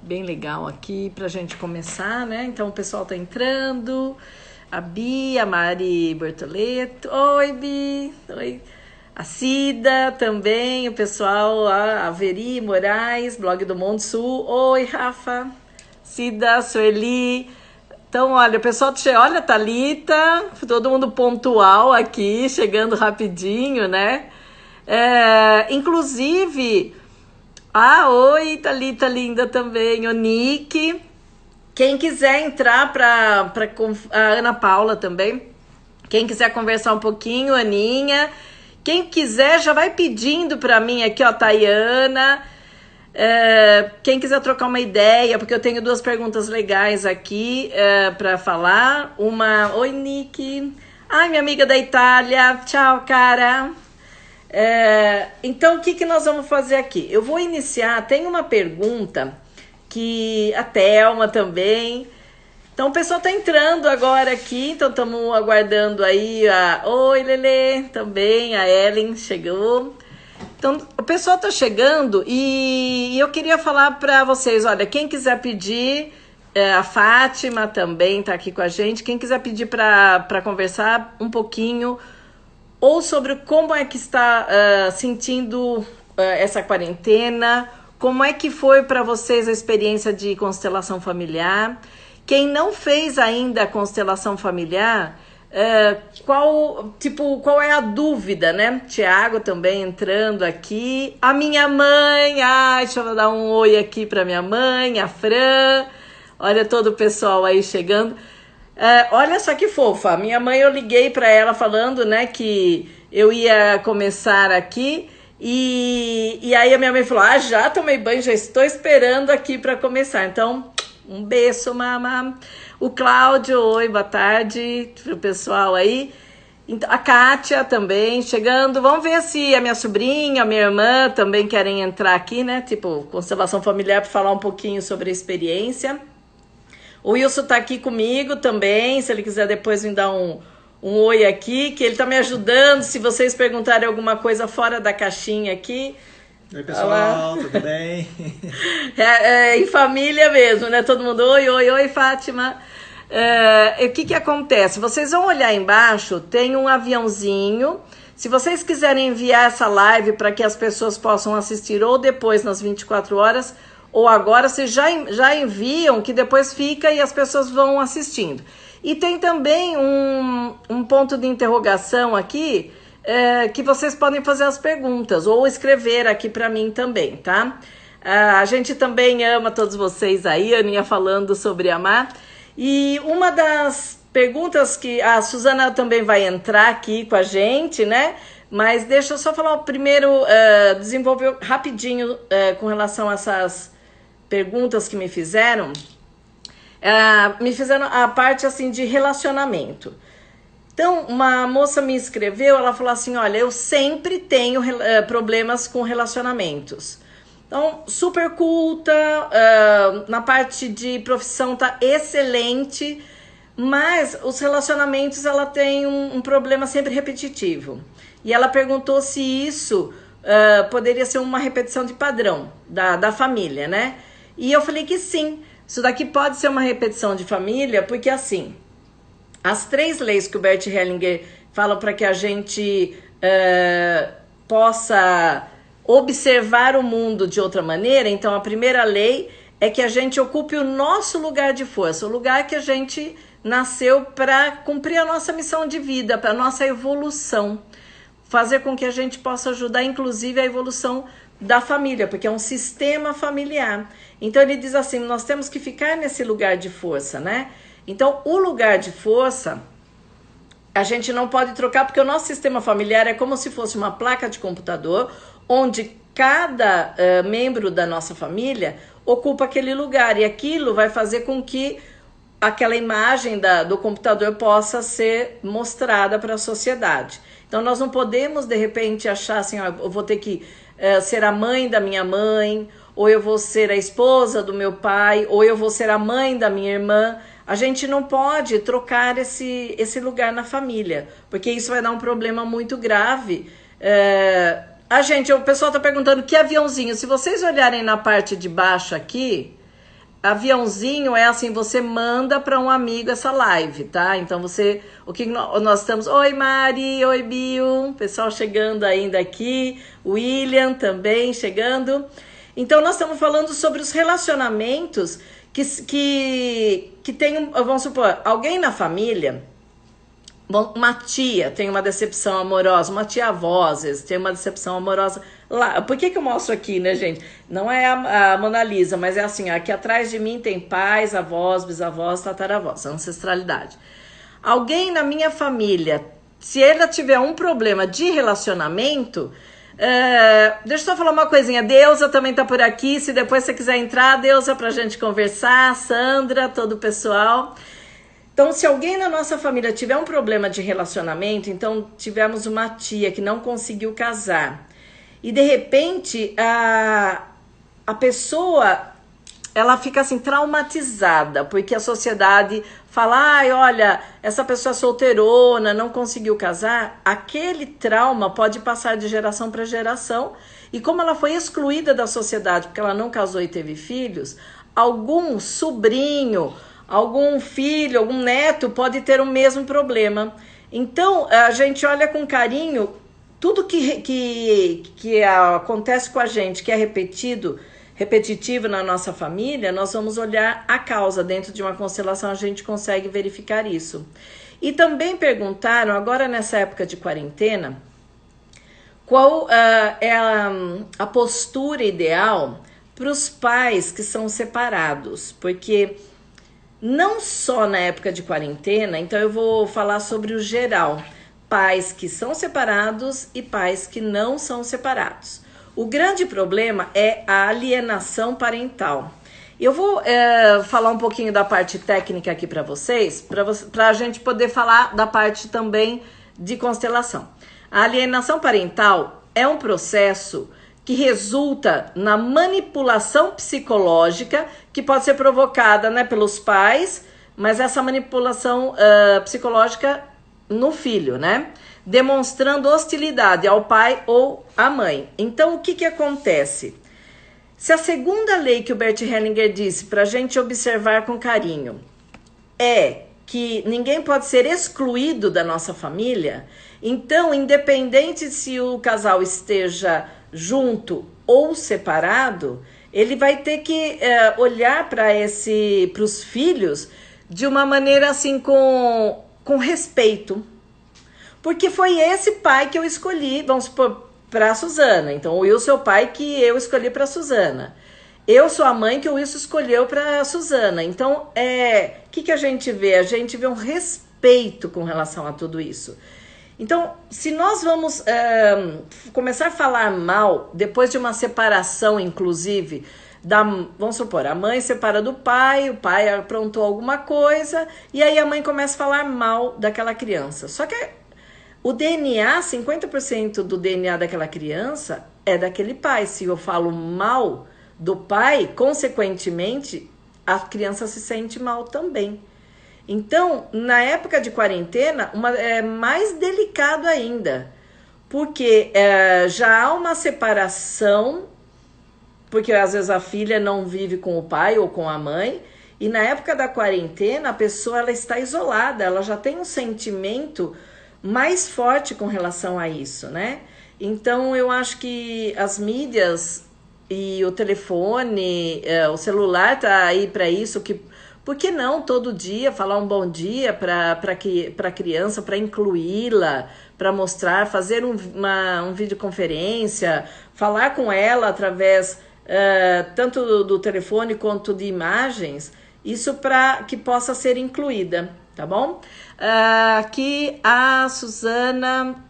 bem legal aqui pra gente começar, né? Então o pessoal tá entrando. A Bi, a Mari Bortoleto. Oi, Bi. Oi. A Cida também, o pessoal, a Veri Moraes, blog do Monte Sul. Oi, Rafa. Cida, Sueli. Então, olha, o pessoal, olha, Thalita, todo mundo pontual aqui, chegando rapidinho, né? Inclusive, oi, Thalita linda também, o Nick. Quem quiser entrar para a Ana Paula também, quem quiser conversar um pouquinho, Aninha. Quem quiser já vai pedindo para mim aqui, ó, Tayana. Quem quiser trocar uma ideia, porque eu tenho duas perguntas legais aqui para falar. Oi, Nick. Ai, minha amiga da Itália. Tchau, cara. Então, o que nós vamos fazer aqui? Eu vou iniciar, tem uma pergunta que a Thelma também. Então, o pessoal tá entrando agora aqui, então estamos aguardando aí Oi, Lelê, também, a Ellen chegou. Então, o pessoal tá chegando e eu queria falar para vocês, olha, quem quiser pedir, a Fátima também tá aqui com a gente, quem quiser pedir para conversar um pouquinho, ou sobre como é que está sentindo essa quarentena, como é que foi para vocês a experiência de constelação familiar. Quem não fez ainda a constelação familiar, qual é a dúvida, né? Tiago também entrando aqui. A minha mãe, deixa eu dar um oi aqui para minha mãe, a Fran. Olha todo o pessoal aí chegando. Olha só que fofa. Minha mãe, eu liguei para ela falando, né, que eu ia começar aqui. E aí a minha mãe falou, já tomei banho, já estou esperando aqui para começar. Então, um beijo, mama. O Cláudio, oi, boa tarde pro pessoal aí. Então, a Kátia também chegando. Vamos ver se a minha sobrinha, a minha irmã também querem entrar aqui, né? Tipo, constelação familiar, para falar um pouquinho sobre a experiência. O Wilson tá aqui comigo também, se ele quiser depois me dar um oi aqui, que ele tá me ajudando. Se vocês perguntarem alguma coisa fora da caixinha aqui. Oi, pessoal, tudo bem? Em família mesmo, né? Todo mundo, oi, Fátima. O que acontece? Vocês vão olhar embaixo, tem um aviãozinho. Se vocês quiserem enviar essa live para que as pessoas possam assistir ou depois nas 24 horas, ou agora, vocês já enviam, que depois fica e as pessoas vão assistindo. E tem também um ponto de interrogação aqui, que vocês podem fazer as perguntas ou escrever aqui para mim também, tá? A gente também ama todos vocês aí, a Aninha falando sobre amar. E uma das perguntas que a Suzana também vai entrar aqui com a gente, né? Mas deixa eu só falar primeiro, desenvolver rapidinho com relação a essas perguntas que me fizeram. Me fizeram a parte assim de relacionamento. Então, uma moça me escreveu, ela falou assim, olha, eu sempre tenho problemas com relacionamentos. Então, super culta, na parte de profissão tá excelente, mas os relacionamentos, ela tem um problema sempre repetitivo. E ela perguntou se isso poderia ser uma repetição de padrão da família, né? E eu falei que sim, isso daqui pode ser uma repetição de família, porque assim... As 3 leis que o Bert Hellinger fala para que a gente possa observar o mundo de outra maneira. Então, a primeira lei é que a gente ocupe o nosso lugar de força, o lugar que a gente nasceu para cumprir a nossa missão de vida, para a nossa evolução. Fazer com que a gente possa ajudar, inclusive, a evolução da família, porque é um sistema familiar. Então, ele diz assim, nós temos que ficar nesse lugar de força, né? Então, o lugar de força, a gente não pode trocar, porque o nosso sistema familiar é como se fosse uma placa de computador, onde cada membro da nossa família ocupa aquele lugar, e aquilo vai fazer com que aquela imagem do computador possa ser mostrada para a sociedade. Então, nós não podemos, de repente, achar assim, eu vou ter que ser a mãe da minha mãe, ou eu vou ser a esposa do meu pai, ou eu vou ser a mãe da minha irmã. A gente não pode trocar esse lugar na família, porque isso vai dar um problema muito grave. O pessoal está perguntando que aviãozinho. Se vocês olharem na parte de baixo aqui, aviãozinho é assim, você manda para um amigo essa live, tá? Então o que nós estamos... Oi, Mari, oi, Bill, pessoal chegando ainda aqui, William também chegando. Então, nós estamos falando sobre os relacionamentos que tem, vamos supor, alguém na família... Uma tia tem uma decepção amorosa, uma tia-avó, às vezes, tem uma decepção amorosa. Lá, por que eu mostro aqui, né, gente? Não é a Mona Lisa, mas é assim, aqui atrás de mim tem pais, avós, bisavós, tataravós, ancestralidade. Alguém na minha família, se ela tiver um problema de relacionamento, deixa eu só falar uma coisinha, a Deusa também tá por aqui, se depois você quiser entrar, Deusa, pra gente conversar, Sandra, todo o pessoal... Então, se alguém na nossa família tiver um problema de relacionamento, então tivemos uma tia que não conseguiu casar e de repente a pessoa ela fica assim traumatizada porque a sociedade fala, ai, olha, essa pessoa é solteirona, não conseguiu casar, aquele trauma pode passar de geração para geração e como ela foi excluída da sociedade porque ela não casou e teve filhos, algum sobrinho algum filho, algum neto pode ter o mesmo problema. Então, a gente olha com carinho tudo que acontece com a gente, que é repetitivo na nossa família, nós vamos olhar a causa. Dentro de uma constelação, a gente consegue verificar isso. E também perguntaram, agora nessa época de quarentena, qual é a postura ideal para os pais que são separados, porque... Não só na época de quarentena, então eu vou falar sobre o geral. Pais que são separados e pais que não são separados. O grande problema é a alienação parental. Eu vou falar um pouquinho da parte técnica aqui para vocês, para a gente poder falar da parte também de constelação. A alienação parental é um processo que resulta na manipulação psicológica que pode ser provocada, né, pelos pais, mas essa manipulação psicológica no filho, né? Demonstrando hostilidade ao pai ou à mãe. Então, o que acontece? Se a segunda lei que o Bert Hellinger disse para a gente observar com carinho é que ninguém pode ser excluído da nossa família, então, independente se o casal esteja junto ou separado, ele vai ter que olhar para os filhos de uma maneira assim com respeito. Porque foi esse pai que eu escolhi, vamos supor, para a Suzana. Então, o Wilson é o pai que eu escolhi para a Suzana. Eu sou a mãe que o Wilson escolheu para a Suzana. Então, que a gente vê? A gente vê um respeito com relação a tudo isso. Então, se nós vamos começar a falar mal, depois de uma separação, inclusive, vamos supor, a mãe separa do pai, o pai aprontou alguma coisa, e aí a mãe começa a falar mal daquela criança. Só que o DNA, 50% do DNA daquela criança é daquele pai. Se eu falo mal do pai, consequentemente, a criança se sente mal também. Então, na época de quarentena, é mais delicado ainda, porque já há uma separação, porque às vezes a filha não vive com o pai ou com a mãe, e na época da quarentena, a pessoa ela está isolada, ela já tem um sentimento mais forte com relação a isso, né? Então, eu acho que as mídias e o telefone, o celular tá aí para isso, por que não todo dia falar um bom dia para a criança, para incluí-la, para mostrar, fazer uma videoconferência, falar com ela através tanto do telefone quanto de imagens, isso para que possa ser incluída, tá bom? Aqui a Suzana,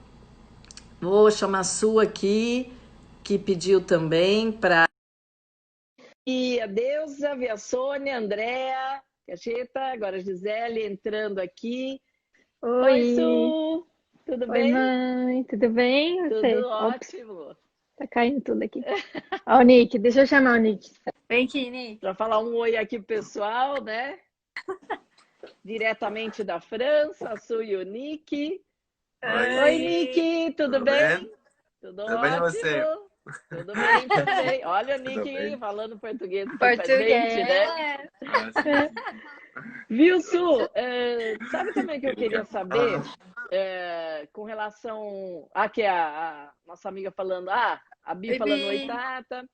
vou chamar a sua aqui, que pediu também para... E a Deusa, a Sônia, a Andréa, Cacheta, agora a Gisele entrando aqui. Oi, Su, tudo oi, bem? mãe, tudo bem? Você? Tudo Ops, ótimo. tá caindo tudo aqui. Ó, o Nick, deixa eu chamar o Nick. Vem aqui, Nick. Para falar um oi aqui pro pessoal, né? Diretamente da França, a Su e o Nick. Oi, Nick, tudo bem? Bem? Tudo Tudo bem e ótimo. você? Tudo bem também. Olha o Tudo Nick bem. falando português, Português. né? Viu, Su? Sabe também que eu queria saber, com relação a que a nossa amiga falando, a Bi Oi, falando oi, Bi. Tata.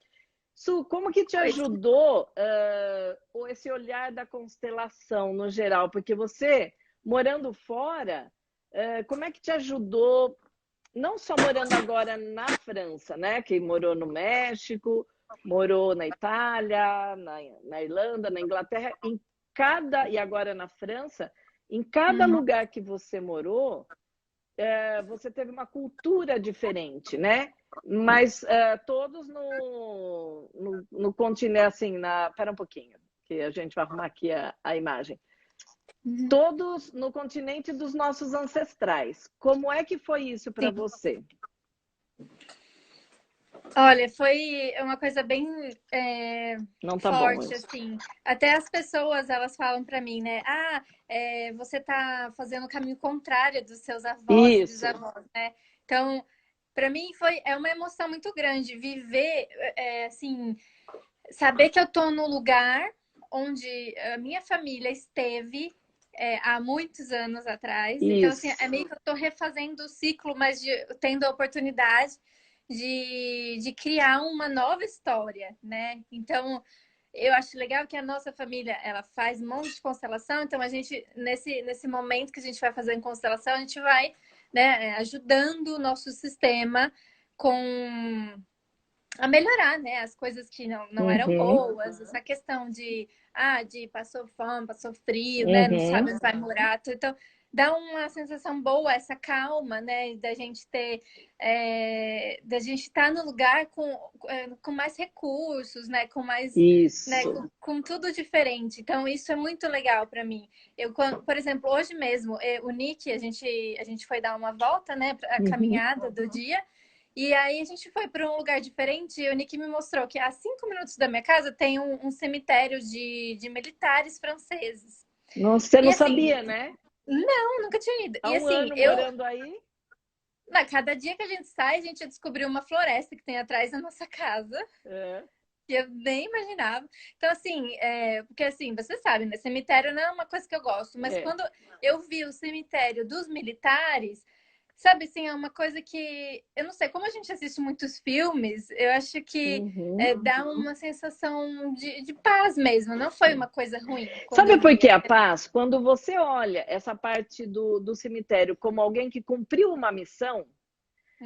Su, como que te Oi. ajudou esse olhar da constelação no geral? Porque você, morando fora, como é que te ajudou, não só morando agora na França, né? Que morou no México, morou na Itália, na Irlanda, na Inglaterra, e agora na França, em cada lugar que você morou, você teve uma cultura diferente, né? Mas todos no continente, assim, Pera um pouquinho, que a gente vai arrumar aqui a imagem. Todos no continente dos nossos ancestrais. Como é que foi isso para você? Olha, foi uma coisa bem Não tá forte, bom isso. assim. Até as pessoas, elas falam para mim, né? Você tá fazendo o caminho contrário dos seus avós e bisavós, né? Então, para mim é uma emoção muito grande viver, assim, saber que eu tô no lugar onde a minha família esteve há muitos anos atrás. Isso. Então, assim, é meio que eu tô refazendo o ciclo, mas tendo a oportunidade de criar uma nova história, né? Então, eu acho legal que a nossa família, ela faz um monte de constelação, então a gente, nesse momento que a gente vai fazer em constelação, a gente vai, né, ajudando o nosso sistema a melhorar, né, as coisas que não eram boas, essa questão de passou fome, passou frio, né, não sabe onde vai morar, então dá uma sensação boa, essa calma, né, da gente ter, da gente estar no lugar com mais recursos, né, com mais, né, com tudo diferente. Então isso é muito legal para mim. Por exemplo, hoje mesmo, o Nick, a gente foi dar uma volta, né, a caminhada do dia. E aí a gente foi para um lugar diferente e o Nick me mostrou que a 5 minutos da minha casa tem um cemitério de militares franceses. Nossa, você não sabia, né? Não, nunca tinha ido. Há um ano morando aí? Cada dia que a gente sai, a gente descobriu uma floresta que tem atrás da nossa casa. Que eu nem imaginava. Então, assim, porque assim, você sabe, né? Cemitério não é uma coisa que eu gosto, mas quando eu vi o cemitério dos militares, sabe, assim, é uma coisa que, eu não sei, como a gente assiste muitos filmes, eu acho que dá uma sensação de paz mesmo, não foi uma coisa ruim. Sabe por que a paz? Quando você olha essa parte do cemitério como alguém que cumpriu uma missão,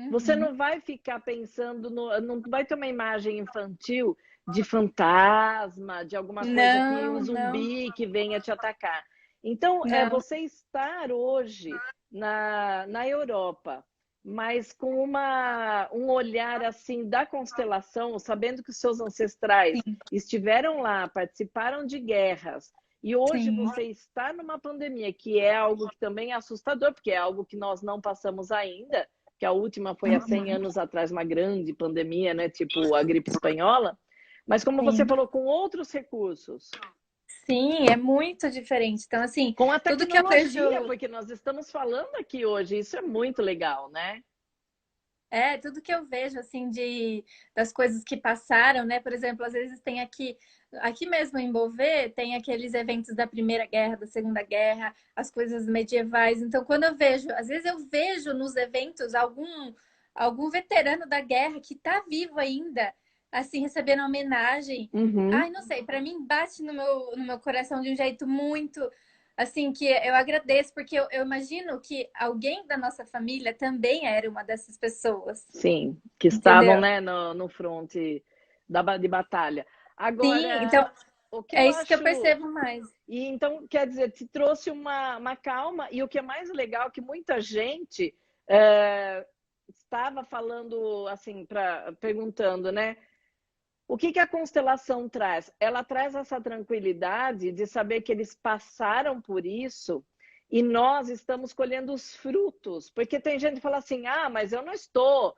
você não vai ficar pensando, não vai ter uma imagem infantil de fantasma, de alguma coisa um zumbi que venha te atacar. Então, você estar hoje na Europa, mas com um olhar assim da constelação, sabendo que os seus ancestrais estiveram lá, participaram de guerras, e hoje você está numa pandemia, que é algo que também é assustador, porque é algo que nós não passamos ainda, que a última foi há 100 anos atrás, uma grande pandemia, né, tipo a gripe espanhola, mas como você falou, com outros recursos. Sim, é muito diferente. Então, assim, com a tecnologia, tudo que eu vejo... porque nós estamos falando aqui hoje, isso é muito legal, né? Tudo que eu vejo, assim, das coisas que passaram, né? Por exemplo, às vezes tem aqui mesmo em Beauvais, tem aqueles eventos da Primeira Guerra, da Segunda Guerra, as coisas medievais. Então, quando eu vejo, às vezes eu vejo nos eventos algum veterano da guerra que tá vivo ainda, assim, recebendo homenagem. Ai, não sei, para mim bate no meu coração de um jeito muito, assim, que eu agradeço, porque eu imagino que alguém da nossa família também era uma dessas pessoas. Sim, que estavam, né, no fronte de batalha. Agora, sim, então, isso que eu percebo mais. E então, quer dizer, te trouxe uma calma, e o que é mais legal, que muita gente estava falando, assim, perguntando, né? O que a constelação traz? Ela traz essa tranquilidade de saber que eles passaram por isso e nós estamos colhendo os frutos. Porque tem gente que fala assim, mas eu não estou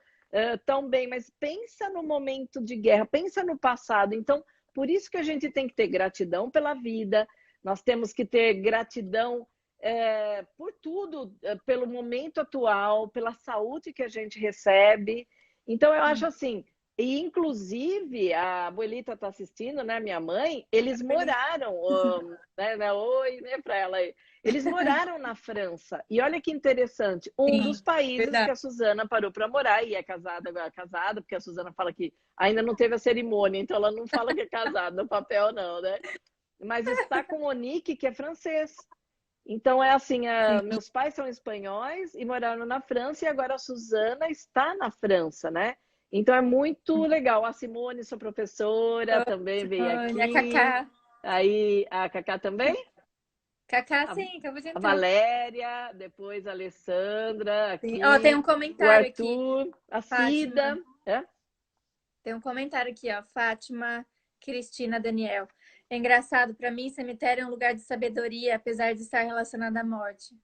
tão bem. Mas pensa no momento de guerra, pensa no passado. Então, por isso que a gente tem que ter gratidão pela vida, nós temos que ter gratidão por tudo, pelo momento atual, pela saúde que a gente recebe. Então, eu acho assim, E, inclusive, a abuelita está assistindo, né? Minha mãe, eles moraram, né, oi, né, para ela aí. Eles moraram na França. E olha que interessante, um dos Sim, países que verdade. a Suzana parou para morar, e é casada, agora é casada, porque a Suzana fala que ainda não teve a cerimônia, então ela não fala que é casada no papel, não, né? Mas está com o Nick, que é francês. Então é assim, Sim. meus pais são espanhóis e moraram na França e agora a Suzana está na França, né? Então é muito legal. A Simone, sua professora, também veio Olha, a aqui. Cacá. Aí a Cacá também? Cacá, A, sim, acabou de a entrar. Valéria, depois a Alessandra Sim. Ó, tem aqui, um o comentário aqui, Arthur, a Fátima. Cida. É? Tem um comentário aqui, ó. Fátima, Cristina, Daniel. É engraçado, para mim, cemitério é um lugar de sabedoria, apesar de estar relacionado à morte.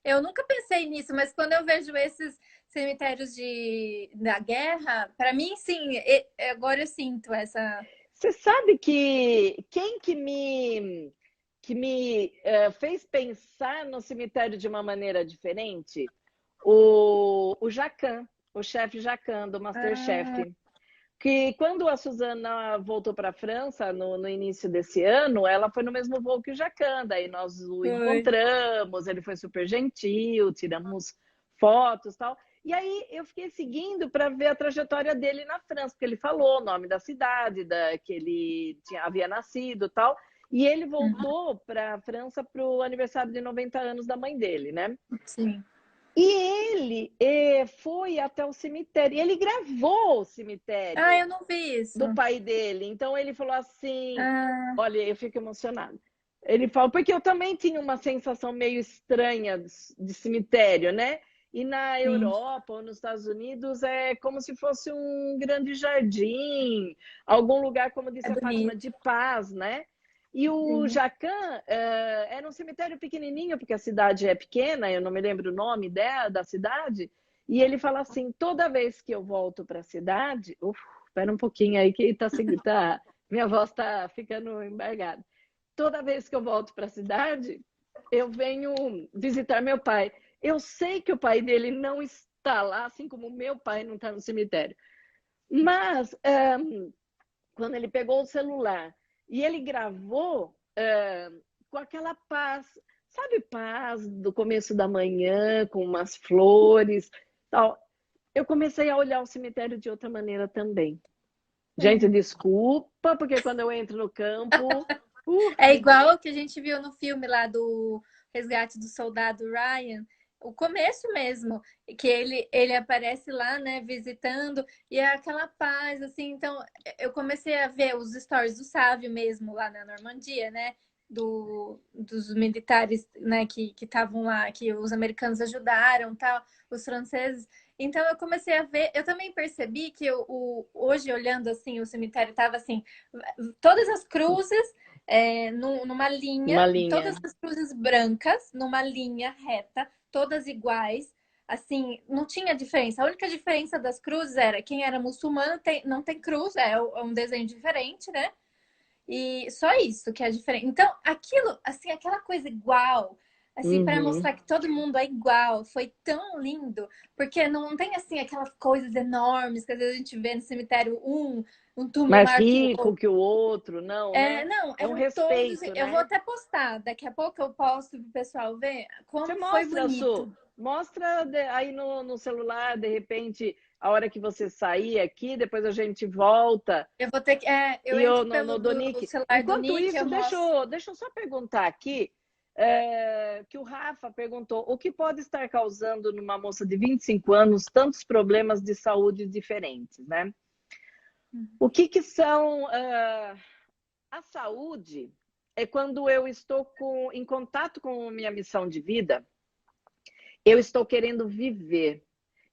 Eu nunca pensei nisso, mas quando eu vejo esses cemitérios da guerra, para mim, sim, agora eu sinto essa. Você sabe que quem que me fez pensar no cemitério de uma maneira diferente? O Jacan, o chefe Jacan do Ah, MasterChef. Que quando a Suzana voltou para a França no início desse ano, ela foi no mesmo voo que o Jacan, daí nós o foi. encontramos, ele foi super gentil, tiramos fotos e tal. E aí eu fiquei seguindo para ver a trajetória dele na França, porque ele falou o nome da cidade, que ele havia nascido e tal. E ele Uhum, voltou para a França para o aniversário de 90 anos da mãe dele, né? sim. E ele foi até o cemitério, e ele gravou o Ah, cemitério eu não vi isso. do pai dele. Então ele falou assim: Ah, olha, eu fico emocionado. Ele falou, porque eu também tinha uma sensação meio estranha de cemitério, né? E na sim. Europa ou nos Estados Unidos é como se fosse um grande jardim, algum lugar, como É disse a Fátima, bonito. de paz, né? E o Sim. Jacan era um cemitério pequenininho, porque a cidade é pequena, eu não me lembro o nome da cidade, e ele fala assim, toda vez que eu volto para a cidade, espera um pouquinho aí que minha voz está ficando embargada. Toda vez que eu volto para a cidade, eu venho visitar meu pai. Eu sei que o pai dele não está lá, assim como o meu pai não está no cemitério. Mas quando ele pegou o celular e ele gravou com aquela paz, sabe, paz do começo da manhã, com umas flores, tal. Eu comecei a olhar o cemitério de outra maneira também. Gente, desculpa, porque quando eu entro no campo. É igual o que a gente viu no filme lá do Resgate do Soldado Ryan, o começo mesmo, que ele aparece lá, né, visitando, e é aquela paz, assim. Então, eu comecei a ver os stories do Sávio mesmo lá na Normandia, né, dos militares, né, que estavam lá, que os americanos ajudaram, tal, os franceses. Então, eu comecei a ver, eu também percebi que hoje, olhando assim, o cemitério estava assim, todas as cruzes numa linha, Uma linha. todas as cruzes brancas, numa linha reta, todas iguais. Assim, não tinha diferença. A única diferença das cruzes era quem era muçulmano não tem cruz, é um desenho diferente, né? E só isso que é diferente. Então, aquilo, assim, aquela coisa igual, assim, para Uhum. mostrar que todo mundo é igual, foi tão lindo, porque não tem, assim, aquelas coisas enormes que às vezes a gente vê no cemitério, um túmulo Mais maior que o rico outro. que o outro, não, né? Não, É um eram todos. respeito, Eu vou né? até postar, daqui a pouco eu posto para o pessoal ver Você como foi mostra, Su. bonito. Mostra aí no celular, de repente, a hora que você sair aqui, depois a gente volta. Eu vou ter que. Eu E eu entro no pelo do do Nick. celular do Enquanto Nick, isso, eu mostro. deixa eu só perguntar aqui, que o Rafa perguntou, o que pode estar causando numa moça de 25 anos tantos problemas de saúde diferentes, né? O que são... a saúde é quando eu estou em contato com minha missão de vida, eu estou querendo viver,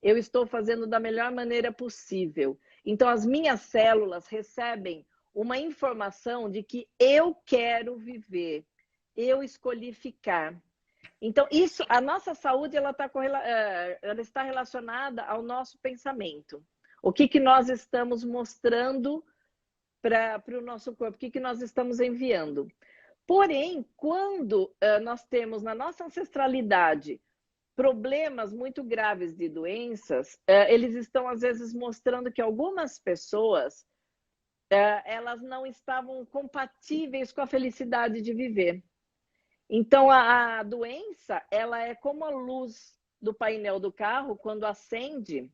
eu estou fazendo da melhor maneira possível. Então, as minhas células recebem uma informação de que eu quero viver, eu escolhi ficar. Então, a nossa saúde, ela está relacionada ao nosso pensamento. O que nós estamos mostrando para o nosso corpo, o que nós estamos enviando. Porém, quando nós temos na nossa ancestralidade problemas muito graves de doenças, eles estão, às vezes, mostrando que algumas pessoas, elas não estavam compatíveis com a felicidade de viver. Então, a doença, ela é como a luz do painel do carro, quando acende,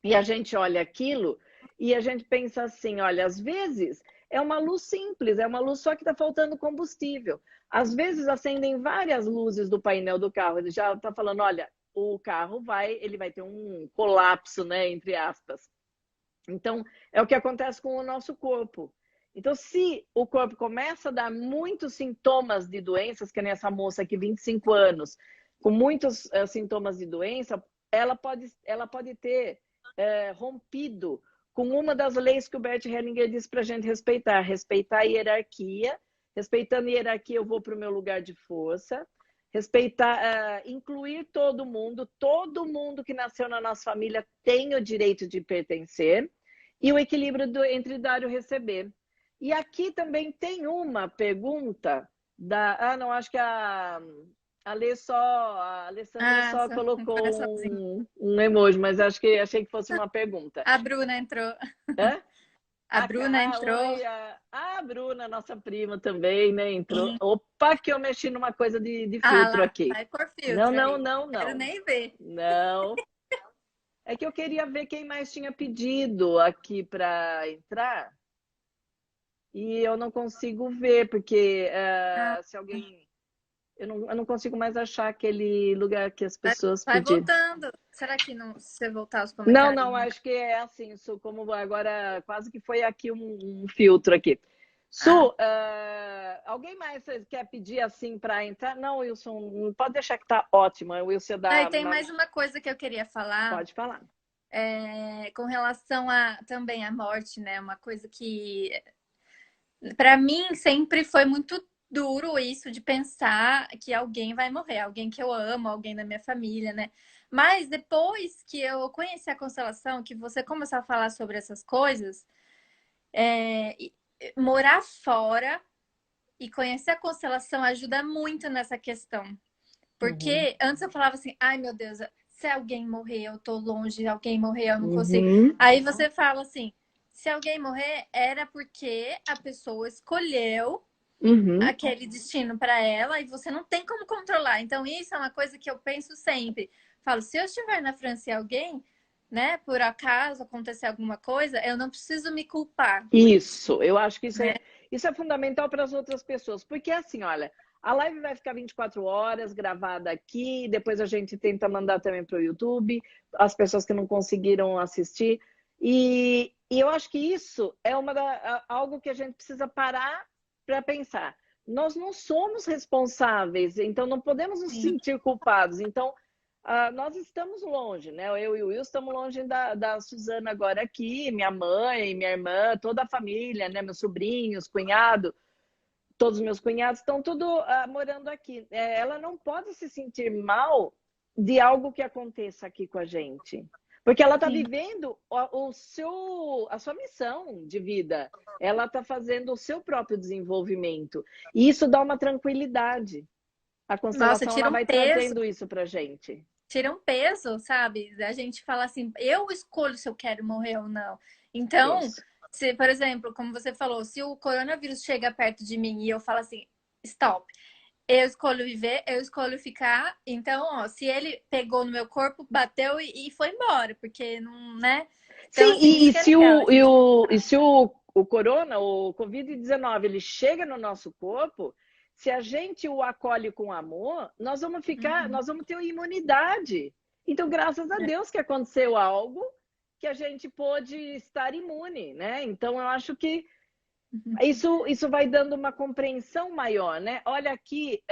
e a gente olha aquilo, e a gente pensa assim, olha, às vezes é uma luz simples, é uma luz só que está faltando combustível. Às vezes acendem várias luzes do painel do carro, ele já está falando, olha, o carro ele vai ter um colapso, né, entre aspas. Então, é o que acontece com o nosso corpo. Então, se o corpo começa a dar muitos sintomas de doenças, que nem essa moça aqui, 25 anos, com muitos sintomas de doença, ela pode ter rompido com uma das leis que o Bert Hellinger disse para a gente respeitar. Respeitar a hierarquia. Respeitando a hierarquia, eu vou para o meu lugar de força. Respeitar, incluir todo mundo que nasceu na nossa família tem o direito de pertencer. E o equilíbrio entre dar e receber. E aqui também tem uma pergunta não, acho que a Alessandra só colocou um emoji, mas achei que fosse uma pergunta. A Bruna entrou. Hã? A Bruna entrou. Oi, a Bruna, nossa prima também, né? Entrou. Opa, que eu mexi numa coisa de filtro aqui. Vai por filtro. Não. Quero nem ver. Não. É que eu queria ver quem mais tinha pedido aqui para entrar. E eu não consigo ver, porque se alguém... Eu não consigo mais achar aquele lugar que as pessoas pediram. Vai voltando. Será que não, se você voltar aos comentários? Não, acho que é assim, Su, como agora quase que foi aqui um filtro aqui. Su, alguém mais quer pedir assim para entrar? Não, Wilson, pode deixar que tá ótimo. O Wilson tem mais uma coisa que eu queria falar. Pode falar. Com relação também à morte, né? Uma coisa que... Para mim, sempre foi muito duro isso de pensar que alguém vai morrer, alguém que eu amo, alguém da minha família, né? Mas depois que eu conheci a constelação, que você começou a falar sobre essas coisas, morar fora e conhecer a constelação ajuda muito nessa questão. Porque antes eu falava assim, ai meu Deus, se alguém morrer, eu tô longe, alguém morrer, eu não consigo. Aí você fala assim, se alguém morrer, era porque a pessoa escolheu aquele destino para ela e você não tem como controlar. Então, isso é uma coisa que eu penso sempre. Falo, se eu estiver na França e alguém, né, por acaso acontecer alguma coisa, eu não preciso me culpar. Isso, eu acho que isso é fundamental para as outras pessoas. Porque assim, olha, a live vai ficar 24 horas gravada aqui, depois a gente tenta mandar também para o YouTube, as pessoas que não conseguiram assistir. E eu acho que isso é algo que a gente precisa parar para pensar. Nós não somos responsáveis, então não podemos nos sentir culpados. Então, nós estamos longe, né? Eu e o Will estamos longe da Suzana agora aqui, minha mãe, minha irmã, toda a família, né? Meus sobrinhos, cunhado, todos os meus cunhados estão tudo morando aqui. Ela não pode se sentir mal de algo que aconteça aqui com a gente. Porque ela está vivendo a sua missão de vida. Ela está fazendo o seu próprio desenvolvimento. E isso dá uma tranquilidade. A constelação ela vai trazendo isso para a gente. Tira um peso, sabe? A gente fala assim, eu escolho se eu quero morrer ou não. Então, se, por exemplo, como você falou, se o coronavírus chega perto de mim e eu falo assim, stop. Eu escolho viver, eu escolho ficar. Então, ó, se ele pegou no meu corpo, bateu e foi embora, porque não, né? Então, sim, e se o corona, o Covid-19, ele chega no nosso corpo, se a gente o acolhe com amor, nós vamos nós vamos ter imunidade. Então, graças a Deus que aconteceu algo que a gente pôde estar imune, né? Então, eu acho que isso vai dando uma compreensão maior, né? Olha aqui,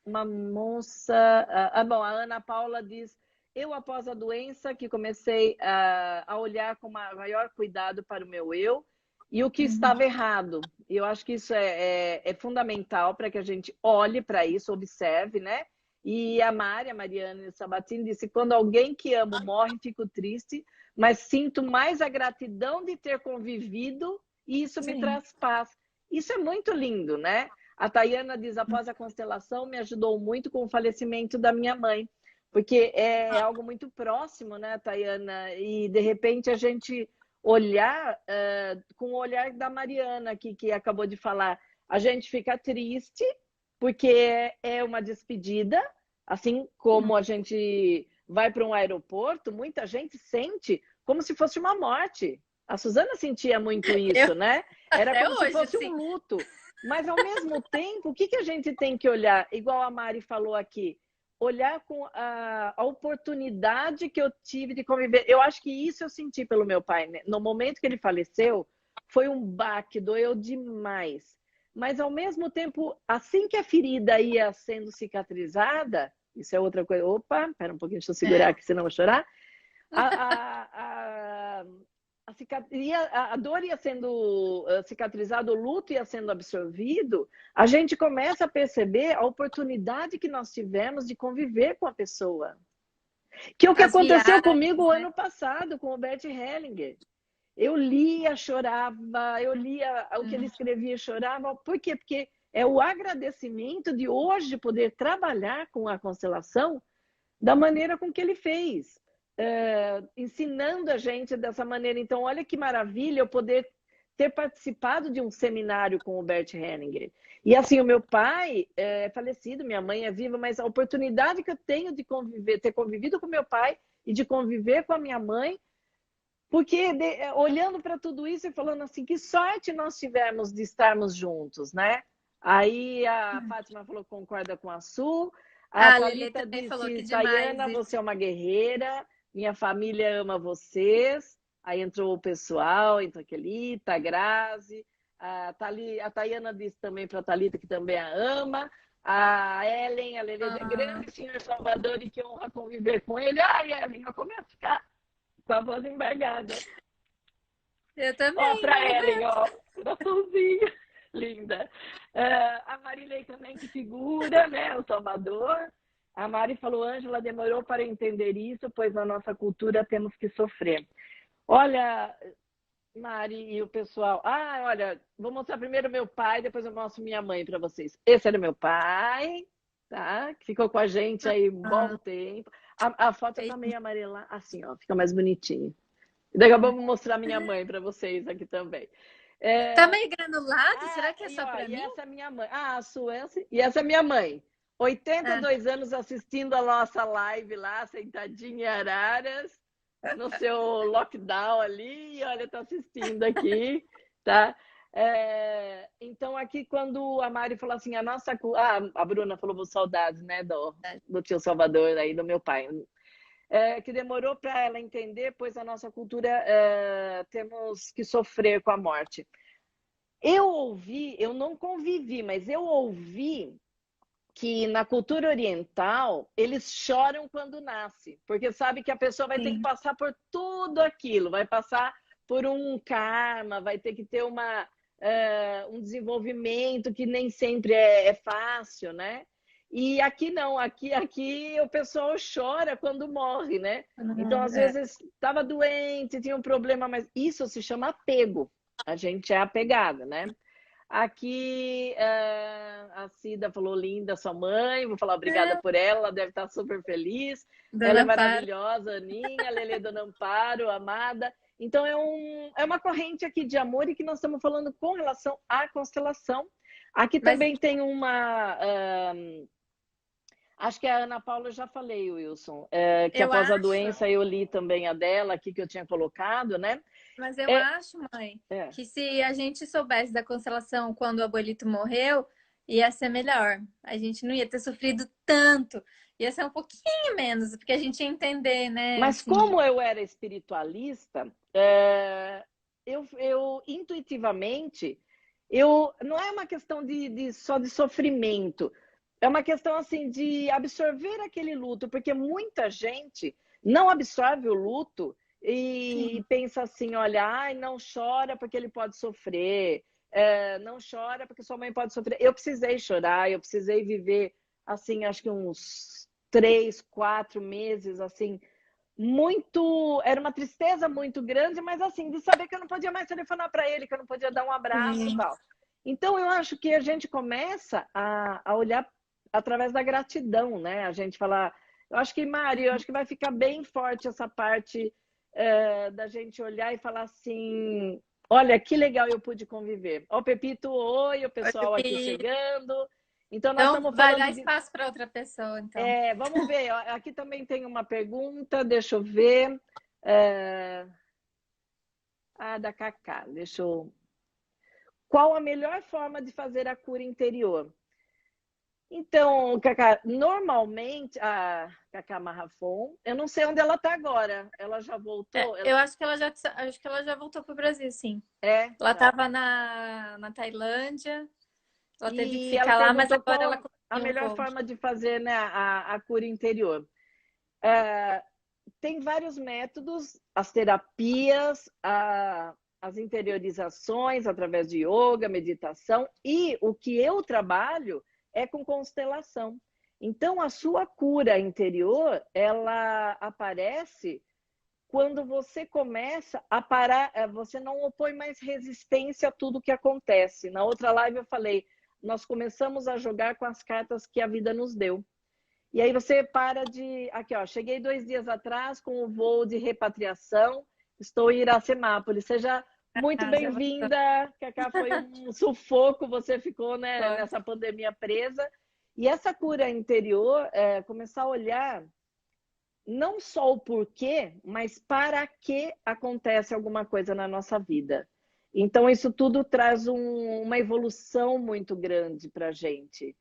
uma moça... bom, a Ana Paula diz, eu após a doença que comecei a olhar com maior cuidado para o meu eu e o que estava errado. E eu acho que isso é fundamental para que a gente olhe para isso, observe, né? E a Mariana Sabatini disse, quando alguém que amo morre, fico triste, mas sinto mais a gratidão de ter convivido e isso me traz paz. Isso é muito lindo, né? A Tayana diz, após a constelação, me ajudou muito com o falecimento da minha mãe, porque é algo muito próximo, né, Tayana? E, de repente, a gente olhar com o olhar da Mariana aqui, que acabou de falar, a gente fica triste, porque é uma despedida, assim como a gente vai para um aeroporto, muita gente sente como se fosse uma morte. A Suzana sentia muito isso, né? Era como se fosse um luto. Mas, ao mesmo tempo, o que a gente tem que olhar? Igual a Mari falou aqui, olhar com a oportunidade que eu tive de conviver. Eu acho que isso eu senti pelo meu pai, né? No momento que ele faleceu, foi um baque, doeu demais. Mas, ao mesmo tempo, assim que a ferida ia sendo cicatrizada, isso é outra coisa. Opa, espera um pouquinho, deixa eu segurar aqui, senão eu vou chorar. A dor ia sendo cicatrizada, o luto ia sendo absorvido, a gente começa a perceber a oportunidade que nós tivemos de conviver com a pessoa. Que é o que aconteceu comigo o ano passado, com o Bert Hellinger. Eu lia, chorava, eu lia o que ele escrevia, chorava. Por quê? Porque é o agradecimento de hoje poder trabalhar com a constelação da maneira com que ele fez. Ensinando a gente dessa maneira. Então, olha que maravilha eu poder ter participado de um seminário com o Bert Hellinger. E assim, o meu pai é falecido, minha mãe é viva, mas a oportunidade que eu tenho de conviver, ter convivido com meu pai e de conviver com a minha mãe, porque olhando para tudo isso e falando assim, que sorte nós tivemos de estarmos juntos, né? Aí a Fátima falou que concorda com a Su, a Thalita disse, Tayana, você é uma guerreira, minha família ama vocês. Aí entrou o pessoal, entrou a Kelita, a Grazi, a Tayana disse também para a Thalita que também a ama, a Ellen, a Lelê, grande senhor Salvador, e que honra conviver com ele. Ai, Ellen, eu começo a ficar com a voz embargada. Eu também. Ó, para Ellen, ó, coraçãozinho, linda. A Marilei também, que figura, né, o Salvador. A Mari falou, Ângela, demorou para entender isso, pois na nossa cultura temos que sofrer. Olha, Mari e o pessoal... olha, vou mostrar primeiro meu pai, depois eu mostro minha mãe para vocês. Esse era meu pai, tá? Que ficou com a gente aí um bom tempo. A foto tá meio amarela, assim, ó, fica mais bonitinho. Daqui a pouco eu vou mostrar minha mãe para vocês aqui também. Tá meio granulado? Será que é só para mim? E essa é minha mãe. A Suécia. E essa é minha mãe. 82 anos assistindo a nossa live lá, sentadinha em Araras, no seu lockdown ali, e olha, tá assistindo aqui, tá? Então, aqui, quando a Mari falou assim, a Bruna falou saudades, né, do tio Salvador, aí, do meu pai. Que demorou para ela entender, pois a nossa cultura temos que sofrer com a morte. Eu não convivi, mas eu ouvi que na cultura oriental, eles choram quando nasce, porque sabe que a pessoa vai ter que passar por tudo aquilo, vai passar por um karma, vai ter que ter um desenvolvimento que nem sempre é fácil, né? E aqui não, aqui o pessoal chora quando morre, né? Então, às vezes, estava doente, tinha um problema, mas isso se chama apego. A gente é apegada, né? Aqui, a Cida falou, linda sua mãe, vou falar obrigada por ela deve estar super feliz. Ela é maravilhosa, Aninha, Lelê, Dona Amparo, amada. Então, é uma corrente aqui de amor e que nós estamos falando com relação à constelação. Aqui também tem uma... acho que a Ana Paula eu já falei, Wilson, que após a doença eu li também a dela aqui que eu tinha colocado, né? Mas eu acho, mãe, que se a gente soubesse da constelação quando o abuelito morreu, ia ser melhor. A gente não ia ter sofrido tanto. Ia ser um pouquinho menos, porque a gente ia entender, né? Mas assim, como eu era espiritualista, eu intuitivamente, não é uma questão só de sofrimento. É uma questão assim de absorver aquele luto, porque muita gente não absorve o luto e pensa assim, olha, não chora porque ele pode sofrer, não chora porque sua mãe pode sofrer. Eu precisei chorar, eu precisei viver assim, acho que uns 3, 4 meses, assim, era uma tristeza muito grande, mas assim, de saber que eu não podia mais telefonar para ele, que eu não podia dar um abraço e tal. Então, eu acho que a gente começa a olhar através da gratidão, né? A gente falar, eu acho que, Mari, eu acho que vai ficar bem forte essa parte da gente olhar e falar assim, olha, que legal eu pude conviver. Ó, o Pepito, oi, o Oi, pessoal aqui Pepi. chegando. Então, nós Então, estamos vai dar falando de... espaço para outra pessoa, então. Vamos ver, ó, aqui também tem uma pergunta, deixa eu ver. Da Cacá, deixa eu... Qual a melhor forma de fazer a cura interior? Então, Cacá, normalmente, a Cacá Marrafon, eu não sei onde ela está agora. Ela já voltou? Eu acho que ela já voltou para o Brasil, sim. Ela Tá. estava na Tailândia, ela teve que E ela ficar lá, mas perguntou agora ela qual a conseguiu um melhor voo. forma de fazer, né, a cura interior. Tem vários métodos, as terapias, as interiorizações através de yoga, meditação, e o que eu trabalho é com constelação. Então, a sua cura interior, ela aparece quando você começa a parar, você não opõe mais resistência a tudo que acontece. Na outra live eu falei, nós começamos a jogar com as cartas que a vida nos deu. E aí você para de... Aqui, ó, cheguei 2 dias atrás com o voo de repatriação, estou em Iracemápolis. Seja muito Já voltou. bem-vinda, Cacá, foi um sufoco, você ficou, né, Foi. nessa pandemia presa. E essa cura interior, começar a olhar não só o porquê, mas para que acontece alguma coisa na nossa vida. Então, isso tudo traz uma evolução muito grande para a gente.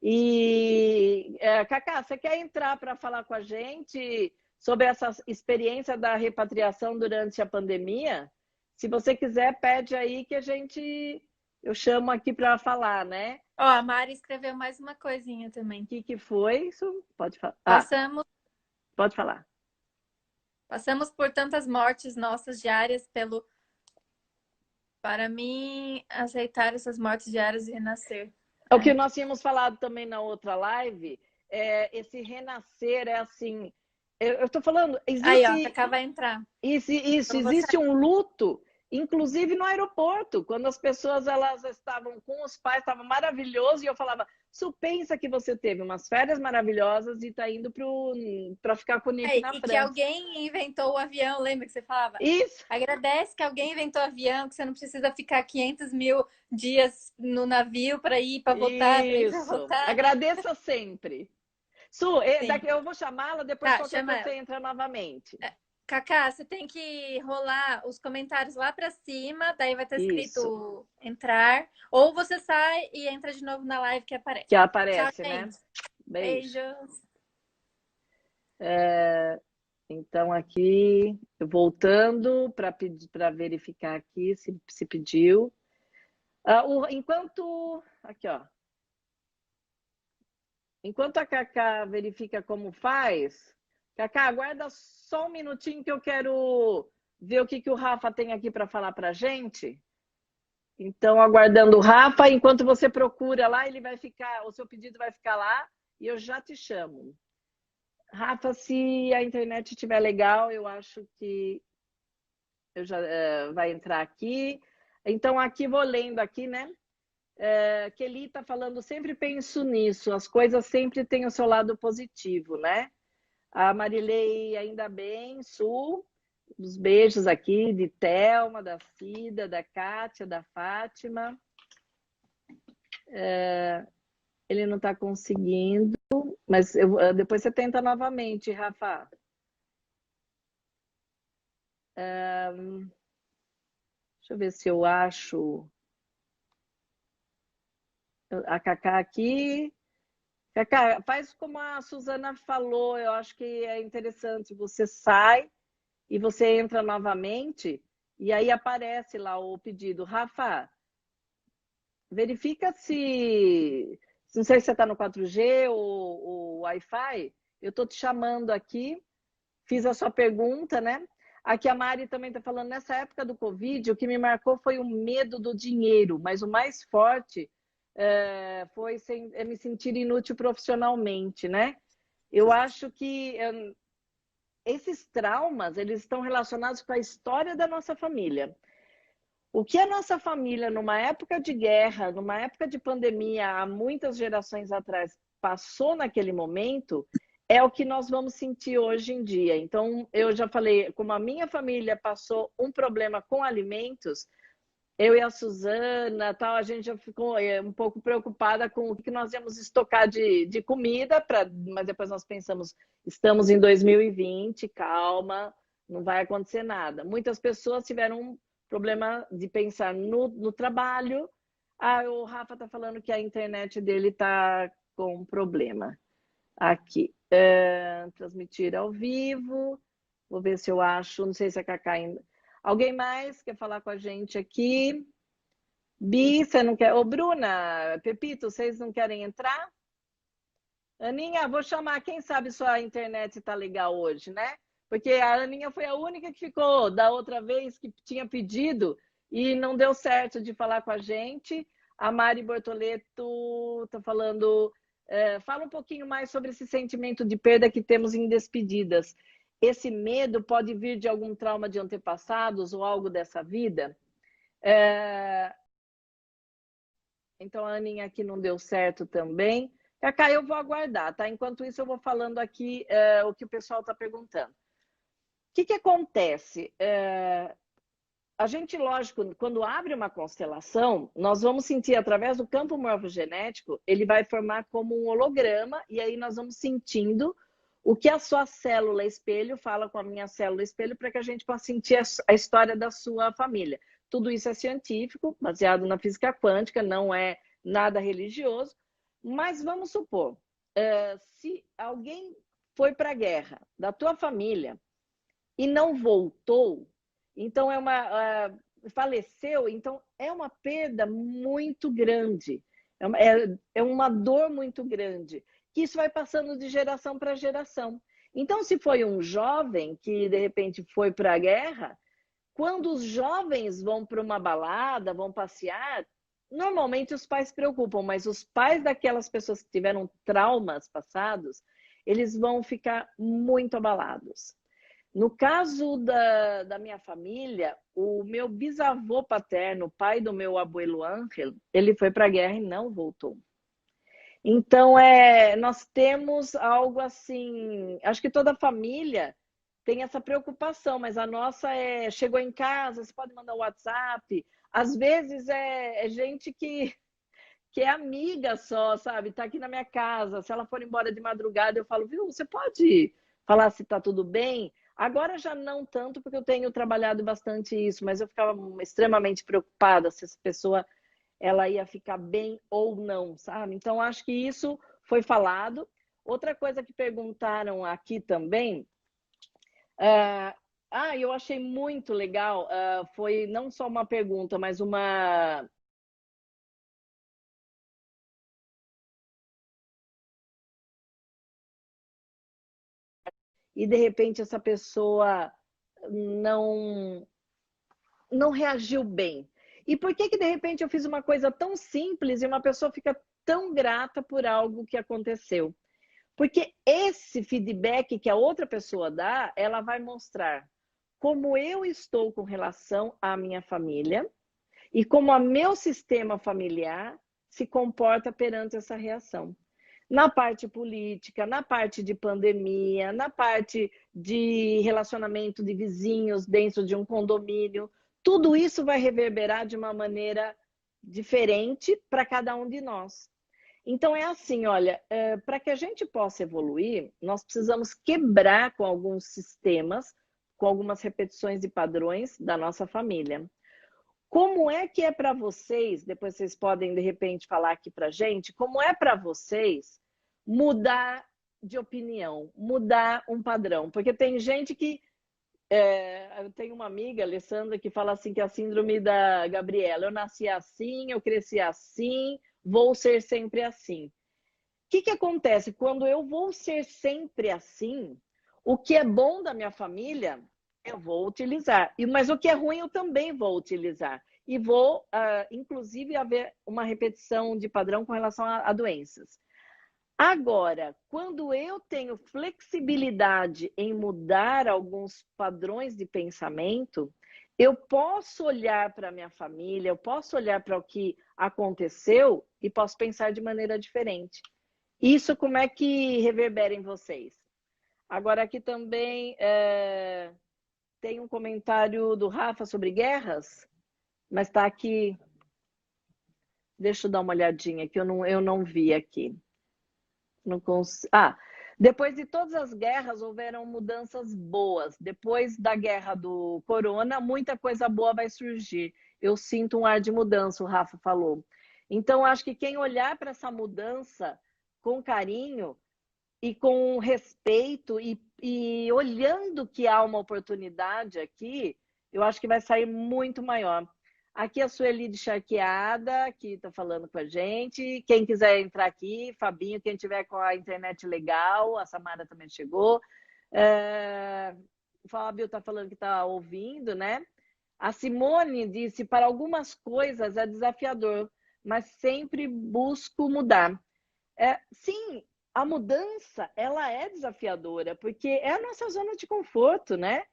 E, Cacá, você quer entrar para falar com a gente sobre essa experiência da repatriação durante a pandemia? Se você quiser, pede aí que eu chamo aqui para falar, né? Ó, a Mari escreveu mais uma coisinha também. O que foi isso? Pode falar. Pode falar. Passamos por tantas mortes nossas diárias para mim aceitar essas mortes diárias e renascer. O que nós tínhamos falado também na outra live, esse renascer é assim, eu estou falando, existe... Aí, ó, Cacá vai entrar. Isso, existe um luto, inclusive no aeroporto, quando as pessoas elas estavam com os pais, estava maravilhoso, e eu falava, Su, pensa que você teve umas férias maravilhosas e está indo para ficar com o Nick na França. Que alguém inventou o avião, lembra que você falava? Isso. Agradece que alguém inventou o avião, que você não precisa ficar 500 mil dias no navio para ir, para voltar, para ir, para voltar. Agradeça sempre. Su, daqui eu vou chamá-la, depois qualquer coisa você entra novamente. Cacá, você tem que rolar os comentários lá para cima, daí vai estar escrito entrar, ou você sai e entra de novo na live que aparece. Que aparece, tchau, né? Gente. Beijos. Então, aqui, voltando para verificar aqui se pediu. Enquanto... Aqui, ó. Enquanto a Cacá verifica como faz... Cacá, aguarda só um minutinho que eu quero ver o que o Rafa tem aqui para falar para a gente. Então, aguardando o Rafa, enquanto você procura lá, ele vai ficar, o seu pedido vai ficar lá e eu já te chamo. Rafa, se a internet estiver legal, eu acho que eu já vai entrar aqui. Então, aqui vou lendo aqui, né? Kelly está falando, sempre penso nisso, as coisas sempre têm o seu lado positivo, né? A Marilei, ainda bem, Su, os beijos aqui de Thelma, da Cida, da Kátia, da Fátima. Ele não está conseguindo, mas depois você tenta novamente, Rafa. Deixa eu ver se eu acho a Cacá aqui. Cacá, faz como a Suzana falou, eu acho que é interessante. Você sai e você entra novamente e aí aparece lá o pedido. Rafa, verifica se... Não sei se você está no 4G ou Wi-Fi. Eu estou te chamando aqui, fiz a sua pergunta, né? Aqui a Mari também está falando, nessa época do Covid, o que me marcou foi o medo do dinheiro, mas o mais forte... foi me sentir inútil profissionalmente, né? Eu acho que esses traumas, eles estão relacionados com a história da nossa família. O que a nossa família, numa época de guerra, numa época de pandemia, há muitas gerações atrás, passou naquele momento, é o que nós vamos sentir hoje em dia. Então, eu já falei, como a minha família passou um problema com alimentos, eu e a Suzana, tal, a gente já ficou um pouco preocupada com o que nós íamos estocar de comida, mas depois nós pensamos, estamos em 2020, calma, não vai acontecer nada. Muitas pessoas tiveram um problema de pensar no trabalho. O Rafa está falando que a internet dele está com um problema. Aqui, transmitir ao vivo, vou ver se eu acho, não sei se a Cacá ainda... Alguém mais quer falar com a gente aqui? Bi, você não quer? Ô, Bruna, Pepito, vocês não querem entrar? Aninha, vou chamar, quem sabe sua internet está legal hoje, né? Porque a Aninha foi a única que ficou da outra vez que tinha pedido e não deu certo de falar com a gente. A Mari Bortoleto está falando... fala um pouquinho mais sobre esse sentimento de perda que temos em despedidas. Esse medo pode vir de algum trauma de antepassados ou algo dessa vida? Então, a Aninha aqui não deu certo também. Cacá, eu vou aguardar, tá? Enquanto isso, eu vou falando aqui o que o pessoal está perguntando. O que acontece? A gente, lógico, quando abre uma constelação, nós vamos sentir através do campo morfogenético, ele vai formar como um holograma, e aí nós vamos sentindo o que a sua célula espelho fala com a minha célula espelho para que a gente possa sentir a história da sua família. Tudo isso é científico, baseado na física quântica, não é nada religioso, mas vamos supor, se alguém foi para a guerra da tua família e não voltou, então faleceu, então é uma perda muito grande, é uma dor muito grande, que isso vai passando de geração para geração. Então, se foi um jovem que, de repente, foi para a guerra, quando os jovens vão para uma balada, vão passear, normalmente os pais se preocupam, mas os pais daquelas pessoas que tiveram traumas passados, eles vão ficar muito abalados. No caso da minha família, o meu bisavô paterno, pai do meu abuelo Ángel, ele foi para a guerra e não voltou. Então, nós temos algo assim... Acho que toda família tem essa preocupação, mas a nossa chegou em casa, você pode mandar um WhatsApp. Às vezes é gente que é amiga só, sabe? Tá aqui na minha casa. Se ela for embora de madrugada, eu falo, viu, você pode falar se tá tudo bem? Agora já não tanto, porque eu tenho trabalhado bastante isso, mas eu ficava extremamente preocupada se essa pessoa ela ia ficar bem ou não, sabe? Então, acho que isso foi falado. Outra coisa que perguntaram aqui também, eu achei muito legal, foi não só uma pergunta, mas uma... E, de repente, essa pessoa não reagiu bem. E por que, de repente, eu fiz uma coisa tão simples e uma pessoa fica tão grata por algo que aconteceu? Porque esse feedback que a outra pessoa dá, ela vai mostrar como eu estou com relação à minha família e como o meu sistema familiar se comporta perante essa reação. Na parte política, na parte de pandemia, na parte de relacionamento de vizinhos dentro de um condomínio, tudo isso vai reverberar de uma maneira diferente para cada um de nós. Então, é assim, olha, para que a gente possa evoluir, nós precisamos quebrar com alguns sistemas, com algumas repetições de padrões da nossa família. Como é que é para vocês, depois vocês podem, de repente, falar aqui para a gente, como é para vocês mudar de opinião, mudar um padrão? Porque tem gente que... eu tenho uma amiga, Alessandra, que fala assim que é a síndrome da Gabriela. Eu nasci assim, eu cresci assim, vou ser sempre assim. O que acontece? Quando eu vou ser sempre assim, o que é bom da minha família, eu vou utilizar. Mas o que é ruim, eu também vou utilizar. E vou, inclusive, haver uma repetição de padrão com relação a doenças. Agora, quando eu tenho flexibilidade em mudar alguns padrões de pensamento, eu posso olhar para a minha família, eu posso olhar para o que aconteceu e posso pensar de maneira diferente. Isso como é que reverbera em vocês? Agora aqui também tem um comentário do Rafa sobre guerras, mas está aqui. Deixa eu dar uma olhadinha que eu não vi aqui. Não cons... depois de todas as guerras houveram mudanças boas. Depois da guerra do corona, muita coisa boa vai surgir. Eu sinto um ar de mudança, o Rafa falou. Então, acho que quem olhar para essa mudança com carinho e com respeito e olhando que há uma oportunidade aqui, eu acho que vai sair muito maior. Aqui a Sueli de Charqueada, que está falando com a gente. Quem quiser entrar aqui, Fabinho, quem tiver com a internet legal, a Samara também chegou. O Fábio está falando que está ouvindo, né? A Simone disse, para algumas coisas é desafiador, mas sempre busco mudar. Sim, a mudança, ela é desafiadora, porque é a nossa zona de conforto, né?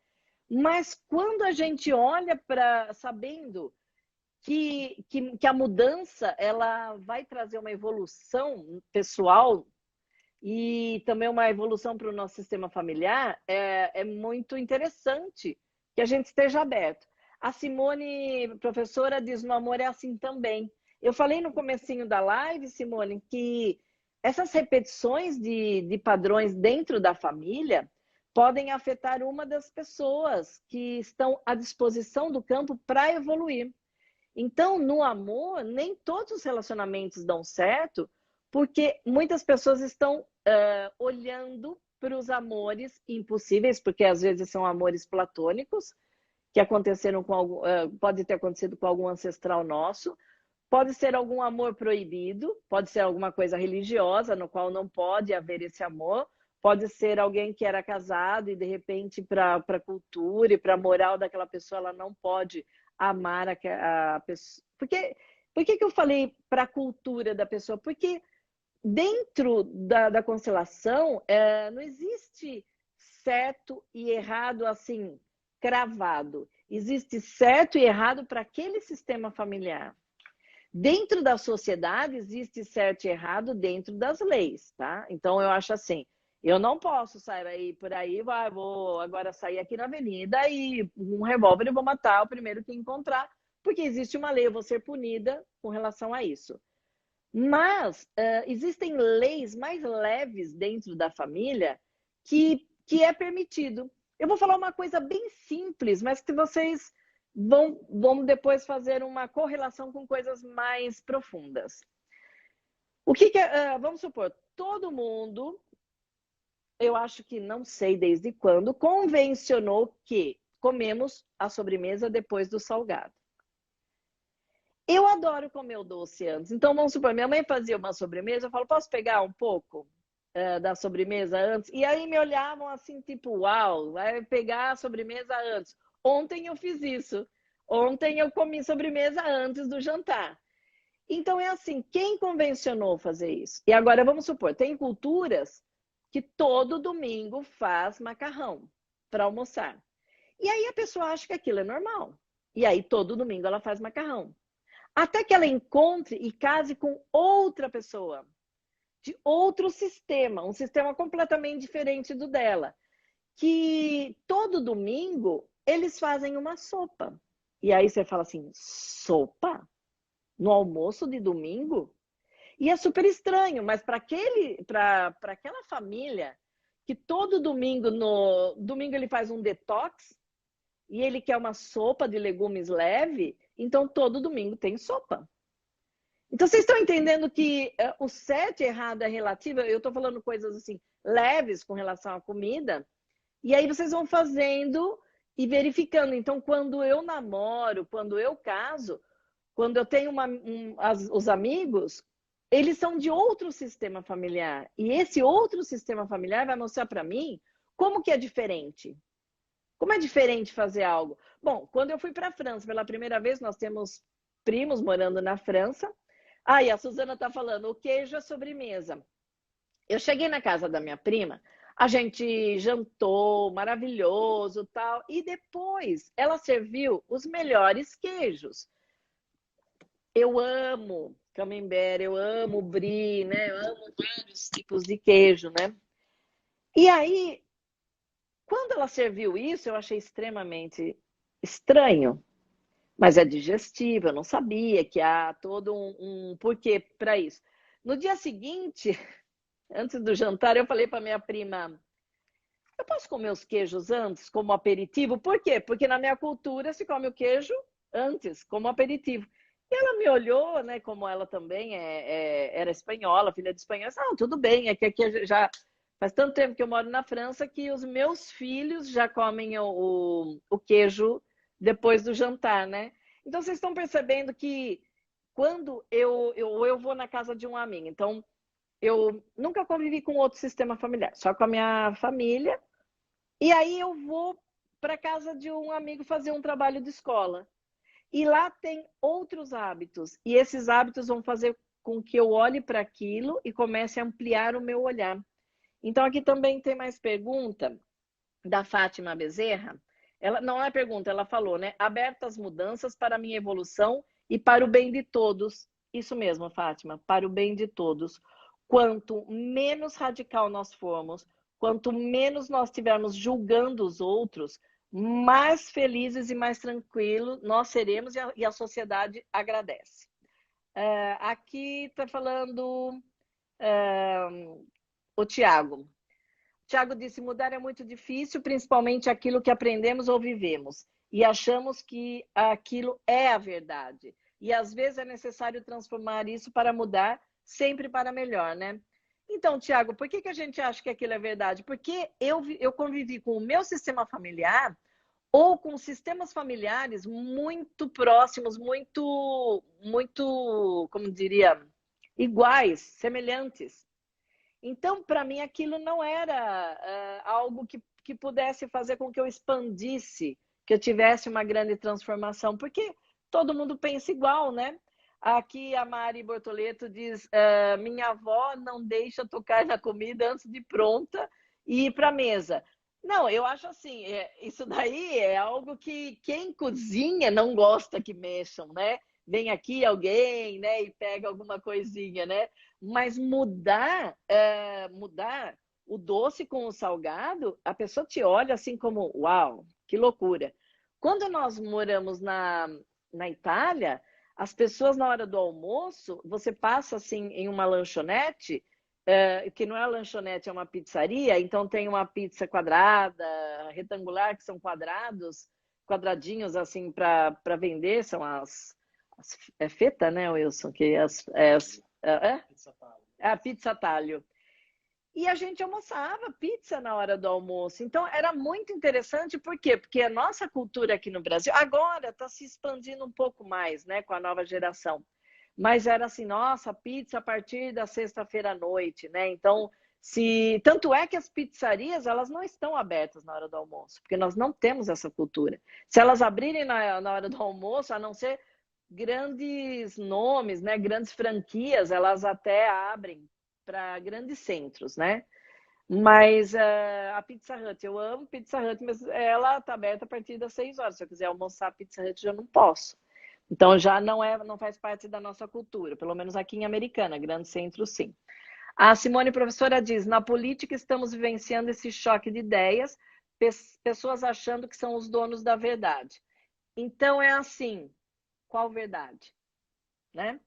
Mas quando a gente olha para sabendo que a mudança ela vai trazer uma evolução pessoal e também uma evolução para o nosso sistema familiar, é muito interessante que a gente esteja aberto. A Simone, professora, diz, no amor é assim também. Eu falei no comecinho da live, Simone, que essas repetições de padrões dentro da família podem afetar uma das pessoas que estão à disposição do campo para evoluir. Então, no amor, nem todos os relacionamentos dão certo, porque muitas pessoas estão olhando para os amores impossíveis, porque às vezes são amores platônicos, que aconteceram com algum, pode ter acontecido com algum ancestral nosso, pode ser algum amor proibido, pode ser alguma coisa religiosa, no qual não pode haver esse amor, pode ser alguém que era casado e, de repente, para a cultura e para a moral daquela pessoa, ela não pode amar a pessoa. Por que eu falei para a cultura da pessoa? Porque dentro da constelação não existe certo e errado assim, cravado. Existe certo e errado para aquele sistema familiar. Dentro da sociedade existe certo e errado dentro das leis, tá? Então eu acho assim, eu não posso sair por aí, vou agora sair aqui na avenida e um revólver e vou matar o primeiro que encontrar, porque existe uma lei, eu vou ser punida com relação a isso. Mas existem leis mais leves dentro da família que é permitido. Eu vou falar uma coisa bem simples, mas que vocês vão depois fazer uma correlação com coisas mais profundas. O que vamos supor, todo mundo, eu acho que não sei desde quando, convencionou que comemos a sobremesa depois do salgado. Eu adoro comer o doce antes. Então, vamos supor, minha mãe fazia uma sobremesa, eu falo, posso pegar um pouco da sobremesa antes? E aí me olhavam assim, tipo, uau, vai pegar a sobremesa antes. Ontem eu fiz isso. Ontem eu comi sobremesa antes do jantar. Então, é assim, quem convencionou fazer isso? E agora, vamos supor, tem culturas que todo domingo faz macarrão para almoçar. E aí a pessoa acha que aquilo é normal. E aí, todo domingo ela faz macarrão. Até que ela encontre e case com outra pessoa, de outro sistema, um sistema completamente diferente do dela, que todo domingo eles fazem uma sopa. E aí você fala assim, sopa? No almoço de domingo? E é super estranho, mas para aquela família que todo domingo, no domingo ele faz um detox e ele quer uma sopa de legumes leve, então todo domingo tem sopa. Então vocês estão entendendo que o certo e errado é relativo? Eu estou falando coisas assim leves com relação à comida, e aí vocês vão fazendo e verificando. Então, quando eu namoro, quando eu caso, quando eu tenho os amigos, eles são de outro sistema familiar. E esse outro sistema familiar vai mostrar para mim como que é diferente. Como é diferente fazer algo? Bom, quando eu fui para a França pela primeira vez, nós temos primos morando na França. E a Suzana está falando, o queijo é sobremesa. Eu cheguei na casa da minha prima, A gente jantou, maravilhoso, tal. E depois ela serviu os melhores queijos. Eu amo camembert, eu amo brie, né? Eu amo vários tipos de queijo, né? E aí, quando ela serviu isso, eu achei extremamente estranho. Mas é digestivo, eu não sabia que há todo um porquê para isso. No dia seguinte, antes do jantar, eu falei para minha prima, eu posso comer os queijos antes, como aperitivo? Por quê? Porque na minha cultura se come o queijo antes, como aperitivo. E ela me olhou, né, como ela também era espanhola, filha de espanhóis. Ah, tudo bem, é que aqui já faz tanto tempo que eu moro na França que os meus filhos já comem o queijo depois do jantar, né? Então, vocês estão percebendo que quando eu vou na casa de um amigo, então eu nunca convivi com outro sistema familiar, só com a minha família, e aí eu vou para casa de um amigo fazer um trabalho de escola. E lá tem outros hábitos, e esses hábitos vão fazer com que eu olhe para aquilo e comece a ampliar o meu olhar. Então, aqui também tem mais pergunta da Fátima Bezerra. Ela não é pergunta, ela falou, né? Aberta às mudanças para a minha evolução e para o bem de todos. Isso mesmo, Fátima, para o bem de todos. Quanto menos radical nós formos, quanto menos nós estivermos julgando os outros, mais felizes e mais tranquilos nós seremos e a sociedade agradece. Aqui está falando o Tiago. Tiago disse, mudar é muito difícil, principalmente aquilo que aprendemos ou vivemos. E achamos que aquilo é a verdade. E às vezes é necessário transformar isso para mudar, sempre para melhor, né? Então, Tiago, por que a gente acha que aquilo é verdade? Porque eu convivi com o meu sistema familiar ou com sistemas familiares muito próximos, muito, como diria, iguais, semelhantes. Então, para mim, aquilo não era algo que pudesse fazer com que eu expandisse, que eu tivesse uma grande transformação, porque todo mundo pensa igual, né? Aqui a Mari Bortoleto diz, minha avó não deixa tocar na comida antes de pronta e ir para a mesa. Não, eu acho assim, isso daí é algo que quem cozinha não gosta que mexam, né? Vem aqui alguém, né, e pega alguma coisinha, né? Mas mudar o doce com o salgado, a pessoa te olha assim como, uau, que loucura. Quando nós moramos na Itália, as pessoas na hora do almoço, você passa assim em uma lanchonete, que não é lanchonete, é uma pizzaria, então tem uma pizza quadrada, retangular, que são quadradinhos assim para vender, são é feta, né, Wilson? Que a pizza talho. E a gente almoçava pizza na hora do almoço. Então, era muito interessante. Por quê? Porque a nossa cultura aqui no Brasil, agora está se expandindo um pouco mais, né, com a nova geração. Mas era assim, nossa, pizza a partir da sexta-feira à noite, né? Então, tanto é que as pizzarias, elas não estão abertas na hora do almoço, porque nós não temos essa cultura. Se elas abrirem na hora do almoço, a não ser grandes nomes, né, grandes franquias, elas até abrem para grandes centros, né? Mas a Pizza Hut, eu amo Pizza Hut, mas ela está aberta a partir das 6 horas. Se eu quiser almoçar a Pizza Hut, já não posso. Então já não faz parte da nossa cultura, pelo menos aqui em Americana, grande centro, sim. A Simone, professora, diz, na política estamos vivenciando esse choque de ideias, pessoas achando que são os donos da verdade. Então é assim, qual verdade? Né?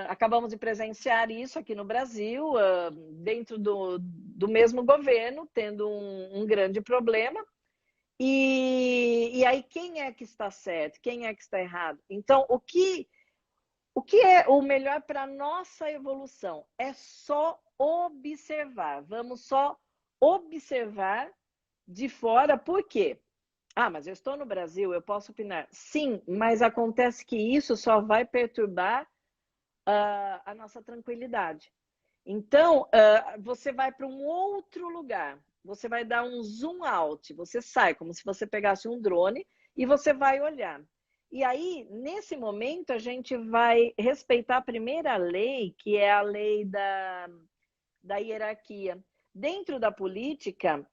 Acabamos de presenciar isso aqui no Brasil, dentro do mesmo governo, tendo um grande problema. E aí, quem é que está certo? Quem é que está errado? Então, o que é o melhor para a nossa evolução? É só observar. Vamos só observar de fora. Por quê? Ah, mas eu estou no Brasil, eu posso opinar. Sim, mas acontece que isso só vai perturbar a nossa tranquilidade. Então, você vai para um outro lugar, você vai dar um zoom out, você sai como se você pegasse um drone e você vai olhar. E aí, nesse momento, a gente vai respeitar a primeira lei, que é a lei da hierarquia. Dentro da política,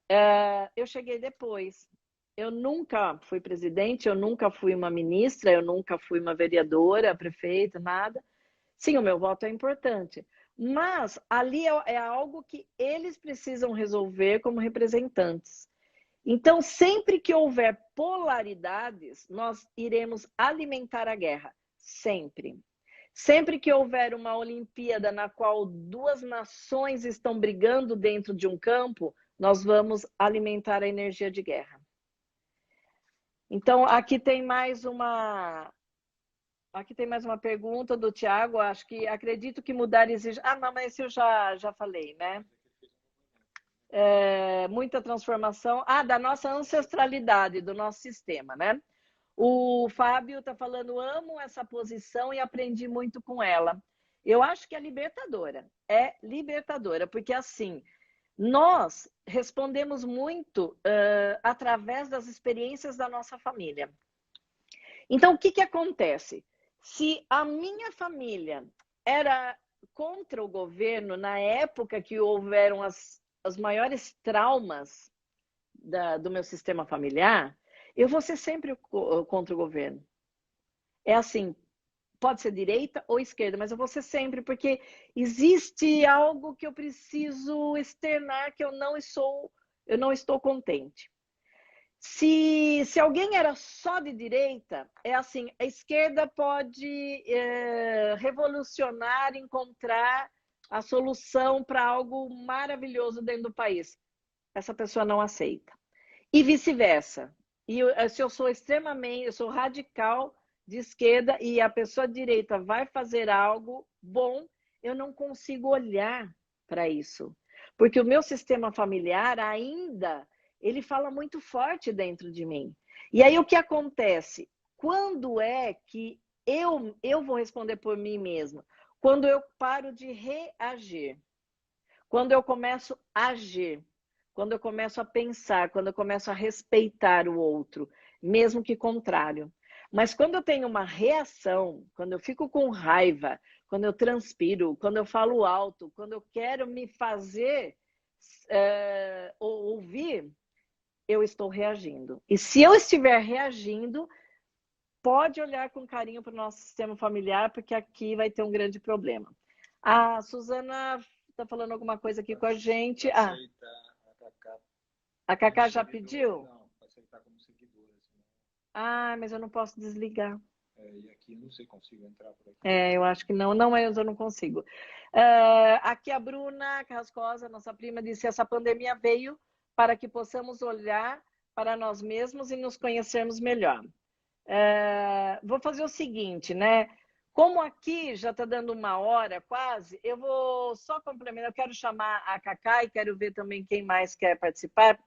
eu cheguei depois. Eu nunca fui presidente, eu nunca fui uma ministra, eu nunca fui uma vereadora, prefeita, nada. Sim, o meu voto é importante, mas ali é algo que eles precisam resolver como representantes. Então, sempre que houver polaridades, nós iremos alimentar a guerra. Sempre. Sempre que houver uma Olimpíada na qual duas nações estão brigando dentro de um campo, nós vamos alimentar a energia de guerra. Então, aqui tem mais uma pergunta do Tiago. Acredito que mudar exige. Ah, não, mas esse eu já falei, né? Muita transformação. Da nossa ancestralidade, do nosso sistema, né? O Fábio está falando, amo essa posição e aprendi muito com ela. Eu acho que é libertadora, porque assim, nós respondemos muito através das experiências da nossa família. Então, o que acontece? Se a minha família era contra o governo na época que houveram os maiores traumas do meu sistema familiar, eu vou ser sempre contra o governo. É assim, pode ser direita ou esquerda, mas eu vou ser sempre, porque existe algo que eu preciso externar que eu não estou contente. Se alguém era só de direita, é assim, a esquerda pode revolucionar, encontrar a solução para algo maravilhoso dentro do país. Essa pessoa não aceita. E vice-versa. E se eu sou radical de esquerda e a pessoa de direita vai fazer algo bom, eu não consigo olhar para isso. Porque o meu sistema familiar ainda, ele fala muito forte dentro de mim. E aí o que acontece? Quando é que eu vou responder por mim mesma? Quando eu paro de reagir. Quando eu começo a agir. Quando eu começo a pensar, quando eu começo a respeitar o outro, mesmo que contrário. Mas quando eu tenho uma reação, quando eu fico com raiva, quando eu transpiro, quando eu falo alto, quando eu quero me fazer ouvir, eu estou reagindo. E se eu estiver reagindo, pode olhar com carinho para o nosso sistema familiar, porque aqui vai ter um grande problema. A Suzana está falando alguma coisa aqui com a gente. A Cacá já pediu? Não, vai aceitar como seguidora. Mas eu não posso desligar. E aqui eu não sei, consigo entrar por aqui. Eu acho que não. Não, mas eu não consigo. Aqui a Bruna Carrascosa, nossa prima, disse: essa pandemia veio para que possamos olhar para nós mesmos e nos conhecermos melhor. Vou fazer o seguinte, né? Como aqui já está dando 1h quase, eu vou só complementar. Eu quero chamar a Cacá e quero ver também quem mais quer participar.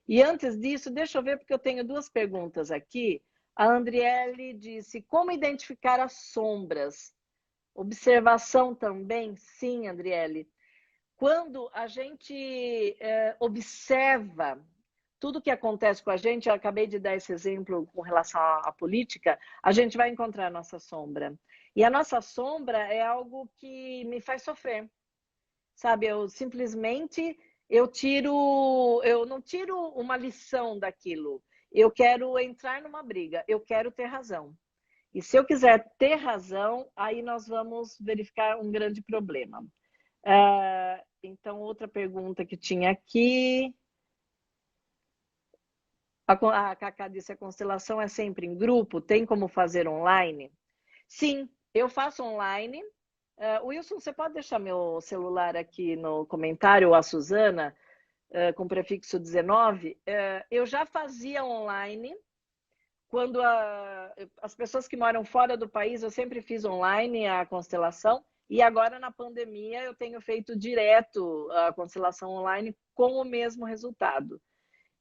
E antes disso, deixa eu ver, porque eu tenho 2 perguntas aqui. A Andriele disse, como identificar as sombras? Observação também? Sim, Andriele. Quando a gente observa tudo que acontece com a gente, eu acabei de dar esse exemplo com relação à política, a gente vai encontrar a nossa sombra. E a nossa sombra é algo que me faz sofrer. Sabe, eu simplesmente... Eu não tiro uma lição daquilo. Eu quero entrar numa briga, eu quero ter razão. E se eu quiser ter razão, aí nós vamos verificar um grande problema. Então, outra pergunta que tinha aqui. A Cacá disse, a constelação é sempre em grupo? Tem como fazer online? Sim, eu faço online. Wilson, você pode deixar meu celular aqui no comentário, ou a Suzana, com prefixo 19? Eu já fazia online. Quando as pessoas que moram fora do país, eu sempre fiz online a constelação. E agora, na pandemia, eu tenho feito direto a constelação online com o mesmo resultado.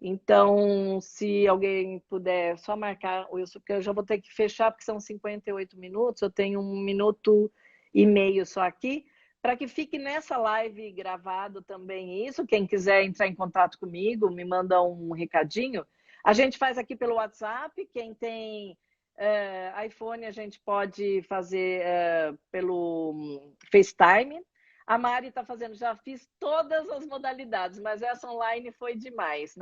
Então, se alguém puder só marcar, Wilson, porque eu já vou ter que fechar, porque são 58 minutos, eu tenho 1 minuto e meio só aqui, para que fique nessa live gravado também isso. Quem quiser entrar em contato comigo, me manda um recadinho. A gente faz aqui pelo WhatsApp, quem tem iPhone, a gente pode fazer pelo FaceTime. A Mari está fazendo, já fiz todas as modalidades, mas essa online foi demais.